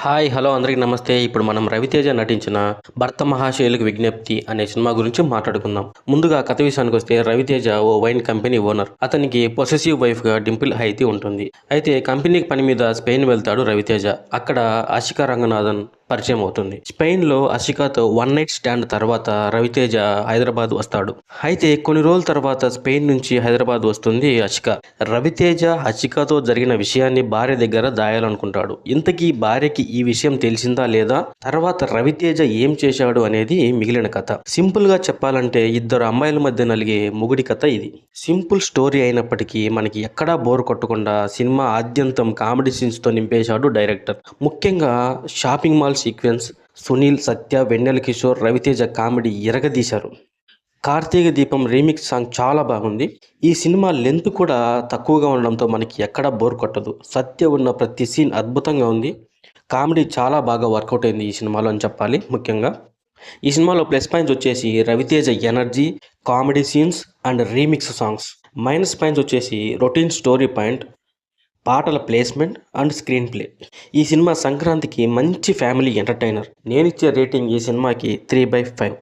Hi hello అందరికీ నమస్తే. ఇప్పుడు మనం రవితేజ నటించిన 'భర్త మహాశయులకు విజ్ఞప్తి' అనే సినిమా గురించి మాట్లాడుకుందాం. ముందుగా కథ విషయానికి వస్తే రవితేజ ఓ వైన్ కంపెనీ ఓనర్. అతనికి పొసెసివ్ వైఫ్గా డింపుల్ హైతి ఉంటుంది. అయితే కంపెనీకి పని మీద స్పెయిన్ వెళ్తాడు రవితేజ. అక్కడ ఆశికా రంగనాథన్ పరిచయం అవుతుంది. స్పెయిన్లో అషికాతో వన్ నైట్ స్టాండ్ తర్వాత రవితేజ హైదరాబాద్ వస్తాడు. అయితే కొన్ని రోజుల తర్వాత స్పెయిన్ నుంచి హైదరాబాద్ వస్తుంది అషిక. రవితేజ అషికాతో జరిగిన విషయాన్ని భార్య దగ్గర దాయాలనుకుంటాడు. ఇంతకీ భార్యకి ఈ విషయం తెలిసిందా లేదా, తర్వాత రవితేజ ఏం చేశాడు అనేది మిగిలిన కథ. సింపుల్ గా చెప్పాలంటే ఇద్దరు అమ్మాయిల మధ్య నలిగే మొగుడి కథ ఇది. సింపుల్ స్టోరీ అయినప్పటికీ మనకి ఎక్కడా బోర్ కొట్టకుండా సినిమా ఆద్యంతం కామెడీ సీన్స్ తో నింపేశాడు డైరెక్టర్. ముఖ్యంగా షాపింగ్ మాల్ సీక్వెన్స్, సునీల్, సత్య, వెన్నెల కిషోర్, రవితేజ కామెడీ ఎరగదీశారు. కార్తీక దీపం రీమిక్స్ సాంగ్ చాలా బాగుంది. ఈ సినిమా లెంత్ కూడా తక్కువగా ఉండడంతో మనకి ఎక్కడా బోర్ కొట్టదు. సత్య ఉన్న ప్రతి సీన్ అద్భుతంగా ఉంది. కామెడీ చాలా బాగా వర్కౌట్ అయింది ఈ సినిమాలో అని చెప్పాలి. ముఖ్యంగా ఈ సినిమాలో ప్లస్ పాయింట్స్ వచ్చేసి Ravi Teja energy, comedy scenes and remix songs. Minus points వచ్చేసి రొటీన్ స్టోరీ పాయింట్, పాటల ప్లేస్మెంట్ అండ్ స్క్రీన్ ప్లే. ఈ సినిమా సంక్రాంతికి మంచి ఫ్యామిలీ ఎంటర్టైనర్. నేనిచ్చే రేటింగ్ ఈ సినిమాకి 3/5.